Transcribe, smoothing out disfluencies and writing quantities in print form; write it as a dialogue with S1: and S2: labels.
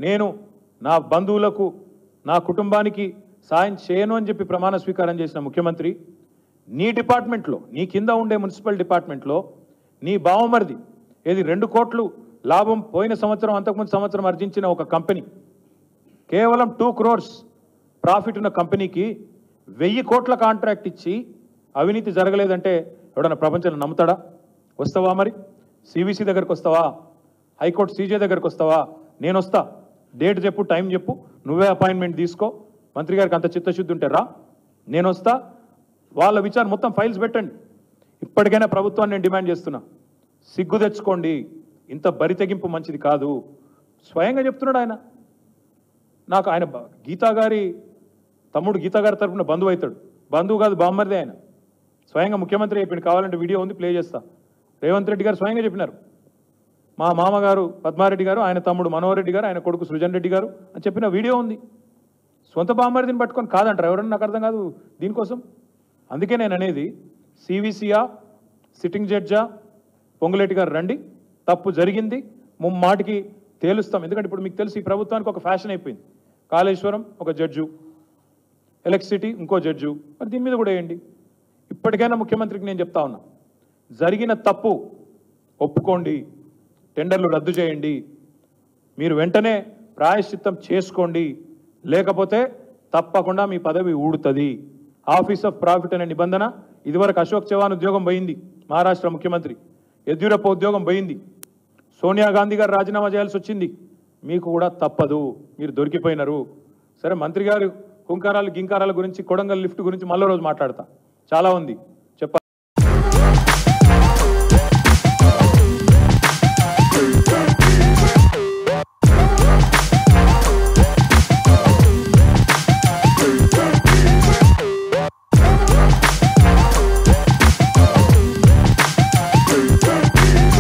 S1: నేను నా బంధువులకు నా కుటుంబానికి సాయం చేయను అని చెప్పి ప్రమాణ స్వీకారం చేసిన ముఖ్యమంత్రి నీ డిపార్ట్మెంట్లో నీ కింద ఉండే మున్సిపల్ డిపార్ట్మెంట్లో నీ బావమరిది ఏది 2 కోట్లు లాభం పోయిన సంవత్సరం అంతకుముందు సంవత్సరం ఆర్జించిన ఒక కంపెనీ కేవలం 2 crores ప్రాఫిట్ ఉన్న కంపెనీకి 1000 కోట్ల కాంట్రాక్ట్ ఇచ్చి అవినీతి జరగలేదంటే ఎవడన్నా ప్రపంచంలో నమ్ముతాడా? వస్తావా మరి? సివిసి దగ్గరికి వస్తావా? హైకోర్టు సీజే దగ్గరికి వస్తావా? నేను వస్తా, డేట్ చెప్పు, టైం చెప్పు, నువ్వే అపాయింట్మెంట్ తీసుకో, మంత్రి గారికి అంత చిత్తశుద్ధి ఉంటే రా, నేను వస్తా, వాళ్ళ విచారణ మొత్తం ఫైల్స్ పెట్టండి. ఇప్పటికైనా ప్రభుత్వాన్ని నేను డిమాండ్ చేస్తున్నా, సిగ్గు తెచ్చుకోండి, ఇంత బరితెగింపు మంచిది కాదు. స్వయంగా చెప్తున్నాడు ఆయన. నాకు ఆయన గీతా గారి తమ్ముడు గీతా గారి తరఫున బంధువు అవుతాడు, బంధువు కాదు బామ్మరిదే ఆయన. స్వయంగా ముఖ్యమంత్రి అయిపోయింది, కావాలంటే వీడియో ఉంది, ప్లే చేస్తా. రేవంత్ రెడ్డి గారు స్వయంగా చెప్పినారు, మా మామగారు పద్మారెడ్డి గారు, ఆయన తమ్ముడు మనోహర్ రెడ్డి గారు, ఆయన కొడుకు సృజన్ రెడ్డి గారు అని చెప్పిన వీడియో ఉంది. సొంత బామ్మరిదిని పట్టుకొని కాదంటారు ఎవరన్నా? నాకు అర్థం కాదు దీనికోసం. అందుకే నేను అనేది, సివిసియా, సిట్టింగ్ జడ్జా, పొంగులేటి గారు రండి, తప్పు జరిగింది, ముమ్మాటికి తేలుస్తాం. ఎందుకంటే ఇప్పుడు మీకు తెలుసు ఈ ప్రభుత్వానికి ఒక ఫ్యాషన్ అయిపోయింది, కాళేశ్వరం ఒక జడ్జు, ఎలక్ట్రిసిటీ ఇంకో జడ్జు, మరి దీని మీద కూడా వేయండి. ఇప్పటికైనా ముఖ్యమంత్రికి నేను చెప్తా ఉన్నా, జరిగిన తప్పు ఒప్పుకోండి, టెండర్లు రద్దు చేయండి, మీరు వెంటనే ప్రాయశ్చిత్తం చేసుకోండి, లేకపోతే తప్పకుండా మీ పదవి ఊడుతుంది. ఆఫీస్ ఆఫ్ ప్రాఫిట్ అనే నిబంధన ఇదివరకు అశోక్ చవాన్ ఉద్యోగం పోయింది, మహారాష్ట్ర ముఖ్యమంత్రి, యడ్యూరప్ప ఉద్యోగం పోయింది, సోనియా గాంధీ గారు రాజీనామా చేయాల్సి వచ్చింది, మీకు కూడా తప్పదు, మీరు దొరికిపోయినారు. సరే మంత్రి గారు హుంకారాలు గింకారాల గురించి, కొడంగల్ లిఫ్ట్ గురించి మళ్ళీ రోజు మాట్లాడతా, చాలా ఉంది.